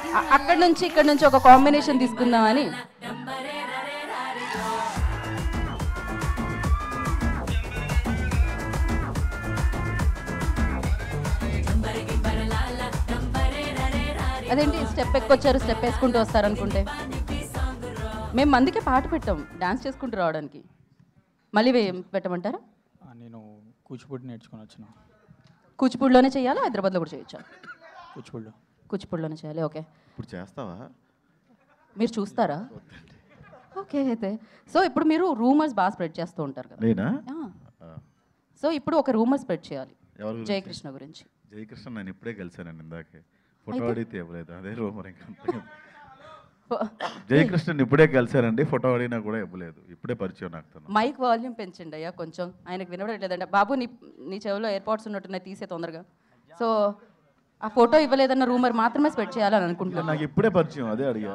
ఇక్కడ నుంచి ఒక కాంబినేషన్ తీసుకుందామని. అదేంటి స్టెప్ ఎక్కొచ్చారు, స్టెప్ వేసుకుంటూ వస్తారు అనుకుంటే. మేము మందికి పాట పెట్టాం డాన్స్ చేసుకుంటూ రావడానికి. మళ్ళీ పెట్టమంటారా? నేను కూచిపూడి నేర్చుకొని వచ్చిన. కూచిపూడిలోనే చేయాలా, హైదరాబాద్లో కూడా చేయొచ్చా? కూచిపూడిలోనే చేయాలి. ఓకే, ఇప్పుడు చేస్తావా? మీరు చూస్తారా? ఓకే అయితే సో ఇప్పుడు మీరు రూమర్స్ బాగా స్ప్రెడ్ చేస్తూ ఉంటారు కదా. నేనా? సో ఇప్పుడు ఒక రూమర్ స్ప్రెడ్ చేయాలి జయకృష్ణ గురించి. జయకృష్ణ నేను ఇప్పుడే కలిసానండి, ఇందాకే ఫోటో అడిగితే ఇవ్వలేదు, అదే రూమర్. ఇంకా జయకృష్ణ ఇప్పుడే కలిసానండి, ఫోటో అడిగినా కూడా ఇవ్వలేదు, ఇప్పుడే పరిచయం నాకు. మైక్ వాల్యూమ్ పెంచండి అయ్యా కొంచెం, ఆయనకు వినబడట్లేదంట. బాబు నీ చెవిలో ఎయిర్పాడ్స్ ఉన్నట్టున్నాయి, తీసే తొందరగా. సో ఆ ఫోటో ఇవ్వలేదన్న రూమర్ మాత్రమే స్ప్రెడ్ చేయాలని అనుకుంటున్నాను. నాకు ఇప్పుడే పరిచయం, అదే అడిగా.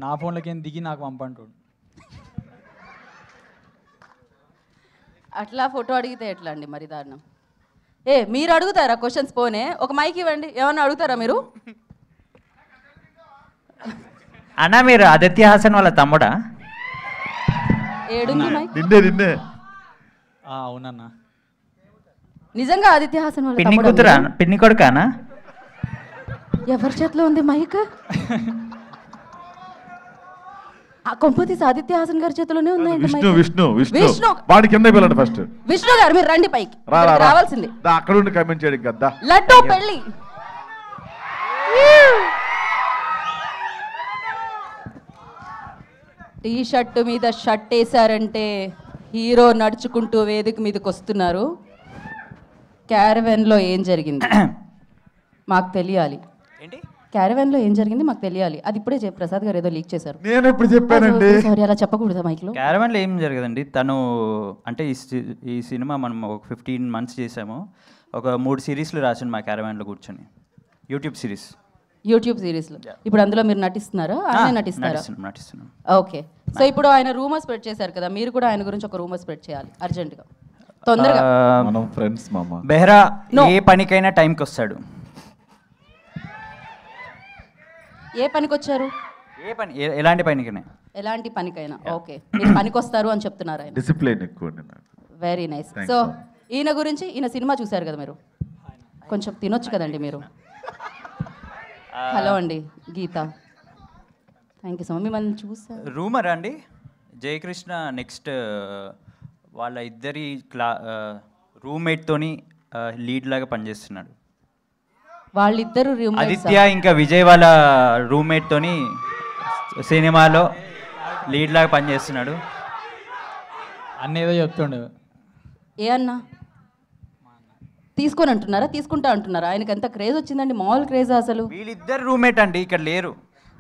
నా ఫోన్లోకి ఏం దిగి నాకు పంపంటాడు. అట్లా ఫోటో అడిగితే ఎట్లా అండి, మరి దారుణం. మీరు అడుగుతారా క్వశ్చన్స్? పోనే ఒక మైక్ ఇవ్వండి, ఏమన్నా అడుగుతారా మీరు? అన్న మీరు ఆదిత్య హాసన్ వాళ్ళ తమ్ముడా? ఏడుంది మైక్? నిన్నే. అవునన్నా. నిజంగా ఆదిత్య హాసన్ వాళ్ళ పిన్ని కూతురా, పిన్ని కొడుకానా? ఎవరి చేతిలో ఉంది మైక్? ఆ కొంపతీసి ఆదిత్య హాసన్ గారి చేతిలోనే ఉంది. విష్ణు వాడి కింద పిల్లండి ఫస్ట్. విష్ణు గారు మీరు రండి పైకి, రావాల్సింది. అక్కడ ఉండి కమెంట్ చేయడం కదా. లడ్డు పెళ్ళి. టీ షర్టు మీద షర్ట్ వేసారంటే హీరో నడుచుకుంటూ వేదిక మీదకి వస్తున్నారు. క్యారవెన్లో ఏం జరిగింది మాకు తెలియాలి. క్యారవెన్లో ఏం జరిగింది మాకు తెలియాలి. అది ఇప్పుడే ప్రసాద్ గారు ఏదో లీక్ చేశారు. నేను ఇప్పుడు చెప్పానండి. సారీ, అలా చెప్పకూడదు మైక్లో. క్యారవెన్లో ఏం జరగదండి. తను అంటే ఈ సినిమా మనం ఒక 15 months చేసాము. ఒక 3 సిరీస్లు రాసిండు మా క్యారవెన్లో కూర్చొని, యూట్యూబ్ సిరీస్లో. ఇప్పుడు అందులో మీరు నటిస్తున్నారా? ఆయన నటిస్తున్నారా? ఓకే. సో ఇప్పుడు ఆయన రూమర్ స్ప్రెడ్ చేశారు కదా, మీరు కూడా ఆయన గురించి ఒక రూమర్ స్ప్రెడ్ చేయాలి అర్జెంట్గా, తొందరగా. మనం ఫ్రెండ్స్ మామ. బెహ్రా ఏ పనికైనా టైంకి వస్తాడు. ఏ పనికి వచ్చారు? ఏ పని, ఎలాంటి పనికైనా. ఎలాంటి పనికైనా. ఓకే, మీరు పనికి వస్తారు అని చెప్తున్నారు ఆయన. డిసిప్లిన్ ఎక్కువ. Very nice. సో ఈయన గురించి, ఈయన సినిమా చూశారు కదా మీరు, కొంచెం తినొచ్చు కదండి మీరు. హలో అండి, గీత. థ్యాంక్ యూ సో మచ్, మిమ్మల్ని చూసారు. రూమర్ అండి, జయకృష్ణ నెక్స్ట్ వాళ్ళ ఇద్దరి రూమ్మేట్తోని లీడ్ లాగా పనిచేస్తున్నాడు. వాళ్ళిద్దరు ఆదిత్య ఇంకా విజయ్ వాళ్ళ రూమ్మేట్తోని సినిమాలో లీడ్ లాగా పనిచేస్తున్నాడు. అన్నేదో చెప్తుండే. ఏ అన్నా తీసుకొని అంటున్నారా, తీసుకుంటా అంటున్నారా? ఆయనకి ఎంత క్రేజ్ వచ్చిందండి, మామూలు క్రేజ్ అసలు. వీళ్ళిద్దరు రూమ్మేట్ అండి, ఇక్కడ లేరు.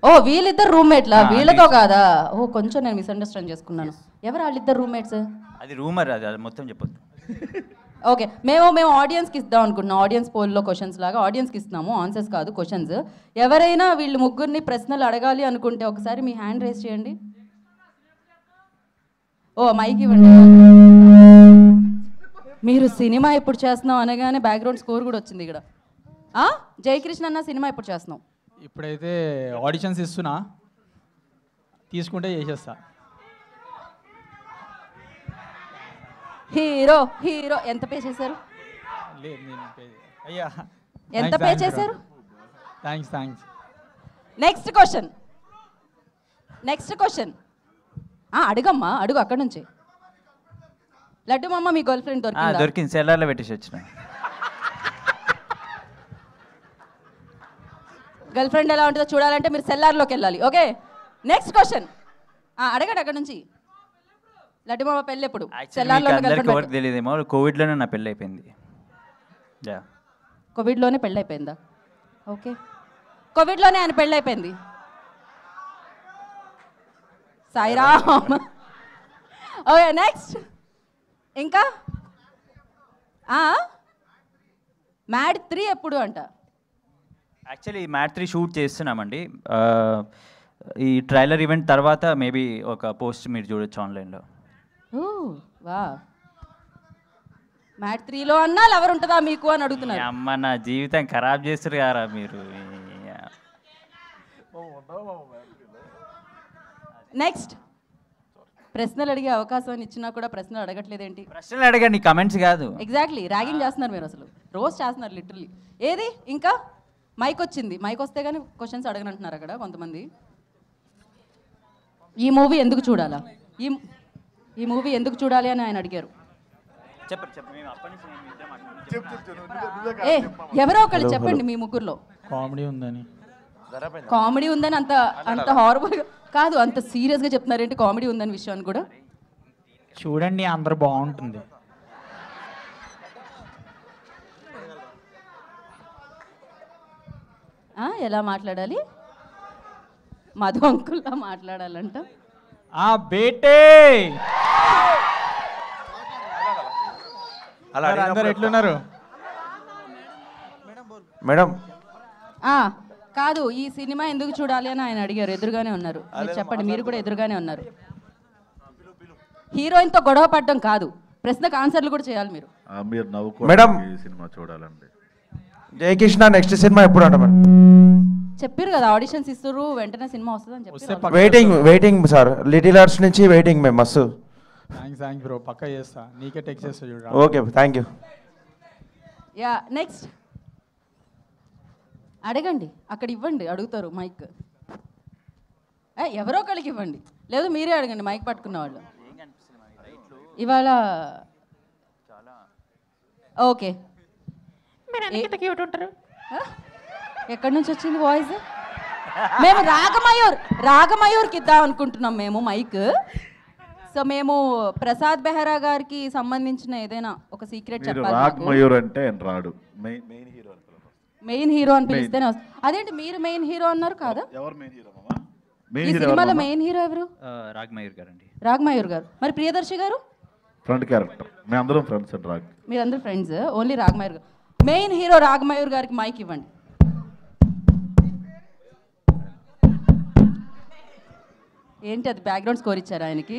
ఓ వీళ్ళిద్దరు రూమ్మేట్లా? వీళ్ళతో కాదా? ఓ కొంచెం నేను మిస్అండర్స్టాండ్ చేసుకున్నాను. ఎవరు వాళ్ళిద్దరు రూమ్మేట్స్? అది రూమర్, అది మొత్తం చెప్పొద్దు. ఓకే, మేము ఆడియన్స్కి ఇద్దాం అనుకుంటున్నాం. ఆడియన్స్ పోల్లో క్వశ్చన్స్ లాగా ఆడియన్స్కి ఇస్తున్నాము, ఆన్సర్స్ కాదు క్వశ్చన్స్. ఎవరైనా వీళ్ళు ముగ్గురిని ప్రశ్నలు అడగాలి అనుకుంటే ఒకసారి మీ హ్యాండ్ రేస్ చేయండి. ఓ మైక్ ఇవ్వండి. మీరు సినిమా ఎప్పుడు చేస్తున్నాం అనగానే బ్యాక్గ్రౌండ్ స్కోర్ కూడా వచ్చింది ఇక్కడ. జయకృష్ణ అన్న సినిమా ఎప్పుడు చేస్తున్నాం? ఇప్పుడైతే ఆడిషన్స్ ఇస్తున్నా, తీసుకుంటే చేసేస్తా. హీరో ఎంత పే చేశారు? ఎంత పే చేశారు? థ్యాంక్స్. నెక్స్ట్ క్వశ్చన్ అడుగమ్మా, అడుగు అక్కడ నుంచి. లడ్డు మామ, మీ గర్ల్ ఫ్రెండ్ దొరికింది, సెల్లార్లో పెట్టేసి వచ్చిన. గర్ల్ ఫ్రెండ్ ఎలా ఉంటుందో చూడాలంటే మీరు సెల్లార్లోకి వెళ్ళాలి. ఓకే, నెక్స్ట్ క్వశ్చన్ అడగండి అక్కడ నుంచి. లడ్డు మామ పెళ్ళి ఎప్పుడు? తెలియదేమో, కోవిడ్లోనే నా పెళ్ళి అయిపోయింది. కోవిడ్లోనే పెళ్ళి అయిపోయిందా? ఓకే, కోవిడ్లోనే ఆయన పెళ్ళి అయిపోయింది. సాయిరామ్. Okay, next. ఇంకా మ్యాడ్ 3 ఎప్పుడు అంట? యాక్చువల్లీ మ్యాడ్ 3 షూట్ చేస్తున్నామండి. ఈ ట్రైలర్ ఈవెంట్ తర్వాత మేబీ ఒక పోస్ట్ మీరు చూడొచ్చు ఆన్లైన్లో. వా, మ్యాడ్ 3లో అన్నా లవర్ ఉంటుందా మీకు అని అడుగుతున్నారు. అమ్మ, నా జీవితం ఖరాబ్ చేస్తారు కదా మీరు. నెక్స్ట్ ప్రశ్నలు అడిగే అవకాశం ఇచ్చినా కూడా ప్రశ్నలు అడగట్లేదేంటి? ప్రశ్నలు అడగండి, కమెంట్స్ కాదు. ఎగ్జాక్ట్లీ ర్యాగింగ్ చేస్తున్నారు మీరు, అసలు రోజ్ చేస్తున్నారు లిటరలీ. ఏది ఇంకా మైక్ వచ్చింది, మైక్ వస్తే కానీ క్వశ్చన్స్ అడగనంటున్నారు అక్కడ కొంతమంది. ఈ మూవీ ఎందుకు చూడాలా, ఈ మూవీ ఎందుకు చూడాలి అని ఆయన అడిగారు. ఏ ఎవరో ఒకళ్ళు చెప్పండి మీ ముగ్గురులో. కామెడీ ఉందని. కామెడీ ఉందని అంత అంత హారబుల్గా కాదు, అంత సీరియస్గా చెప్తున్నారేంటి కామెడీ ఉందని విషయాన్ని కూడా? చూడండి అందరు బాగుంటుంది. ఎలా మాట్లాడాలి? మధు అంకుల్లా మాట్లాడాలంట. బేటే అలా అందరు ఎట్లున్నారు మేడం? కాదు, ఈ సినిమా ఎందుకు చూడాలి అని ఆయన అడిగారు. ఎదురుగానే ఉన్నారు, మీరు చెప్పండి. మీరు కూడా ఎదురుగానే ఉన్నారు. హీరోయిన్తో గొడవ పడడం కాదు, ప్రశ్నకు ఆన్సర్లు కూడా చేయాలి మీరు. మీరు మేడం, ఈ సినిమా చూడాలండి. జయకృష్ణ నెక్స్ట్ సినిమా ఎప్పుడు అంట మేడం? చెప్పారు కదా ఆడిషన్స్ ఇస్తారు, వెంటనే సినిమా వస్తుందని చెప్పారు. వెయిటింగ్ సార్, లిటిల్ ఆర్ట్స్ నుంచి వెయిటింగ్ మేము మస్తు. థ్యాంక్స్ బ్రో, పక్కా చేస్తా, నీకే టెక్స్ట్ చేస్తా చూడ. Okay, thank you. Yeah next అడగండి, అక్కడ ఇవ్వండి, అడుగుతారు మైక్. ఎవరో ఒకళ్ళకి ఇవ్వండి, లేదు మీరే అడగండి మైక్ పట్టుకున్న వాళ్ళు. ఇవాళ ఓకే, ఎక్కడి నుంచి వచ్చింది వాయిస్? మేము రాగమయూర్కి ఇద్దాం అనుకుంటున్నాం మేము మైక్. సో మేము ప్రసాద్ బెహ్రా గారికి సంబంధించిన ఏదైనా ఒక సీక్రెట్ చెప్పాలి. రాగమయూర్ అంటే రాడు, మెయిన్ హీరో అని పిలిస్తేనే వస్తుంది. అదేంటి మీరు మెయిన్ హీరో అన్నారు కాదా? ఎవరు మెయిన్ హీరో? ఈ సినిమాలో మెయిన్ హీరో ఎవరు? రాగమయూర్ గారు అండి. రాగమయూర్ గారు. మరి ప్రియదర్శి గారు? Front character. మేము అందరం ఫ్రెండ్స్ అండి. మీరందరూ ఫ్రెండ్స్, ఓన్లీ రాగమయూర్ గారు. మెయిన్ హీరో రాగమయూర్ గారికి మైక్ ఇవ్వండి. ఏంటి అది బ్యాక్గ్రౌండ్ స్కోర్ ఇచ్చారా ఆయనకి?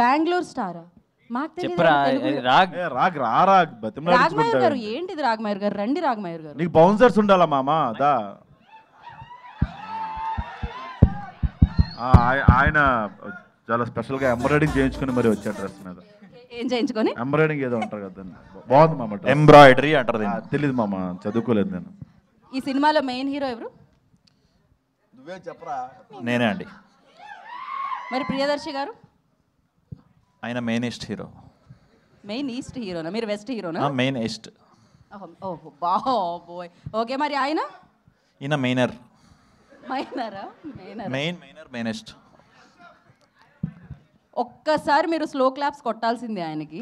బెంగళూరు స్టారా? మాకు తెలియదు. రాగమయూర్ గారు ఏంటిది? రాగమయూర్ గారు రండి. రాగమయూర్ గారు నీకు బౌన్సర్స్ ఉండాలా మామా? అదా ఆయన చాలా స్పెషల్ గా ఎంబ్రాయిడింగ్ చేయించుకుని మరి వచ్చాడు డ్రెస్ మీద. ఏం చేయించుకొని? ఎంబ్రాయిడింగ్ ఏదో ఉంటారు కదా, బాగుంది మామ. ఎంబ్రాయిడరీ అంటారు. తెలీదు మామ, చదువుకోలేదు నేను. ఈ సినిమాలో మెయిన్ హీరో ఎవరు? నువ్వే చెప్పరా. నేనే అండి. మరి ప్రియదర్శి గారు? ఆయన main east hero. Main east హీరోనా? మీరు వెస్ట్ హీరోనా? Main east. ఓహో బాబోయ్. ఓకే, మరి ఆయన? ఈయన మెయినర్. మైనరా? Main east. ఒక్కసారి మీరు స్లో క్లాప్స్ కొట్టాల్సిందే ఆయనకి.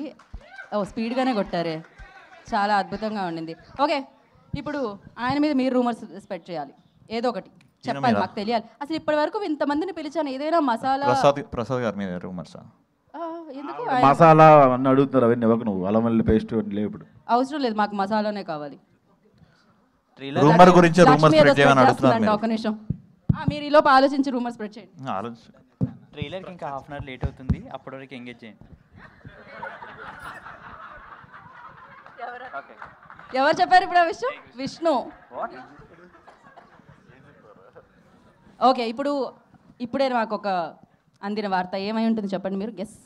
స్పీడ్గానే కొట్టారే, చాలా అద్భుతంగా ఉండింది. ఓకే, ఇప్పుడు ఆయన మీద మీరు రూమర్స్ స్ప్రెడ్ చేయాలి, ఏదో ఒకటి చెప్పాలి, మాకు తెలియాలి. అసలు ఇప్పటి వరకు ఇంతమందిని పిలిచాను, ఏదైనా మసాలా? ప్రసాద్ గారి మీద రూమర్స్. ఎందుకు మసాలా అన్నీ అడుగుతున్నారు, అవన్నీ ఇవ్వకు నువ్వు. అల్లం వెల్లుల్లి పేస్ట్ లేవు ఇప్పుడు. అవసరం లేదు, మాకు మసాలానే కావాలి. రూమర్ గురించి రూమర్ స్ప్రెడ్ చేయమని అడుగుతున్నారు. ఒక నిమిషం, మీరు ఈలోపు ఆలోచించి రూమర్ స్ప్రెడ్ చేయండి. ట్రైలర్కి ఇంకా హాఫ్ అన్ అవర్ లేట్ అవుతుంది, అప్పటి వరకు ఎంగేజ్ చేయండి. ఎవరు చెప్పారు ఇప్పుడు ఆ విషయం? విష్ణు. ఓకే, ఇప్పుడే మాకు ఒక అందిన వార్త ఏమై ఉంటుంది చెప్పండి మీరు. గెస్.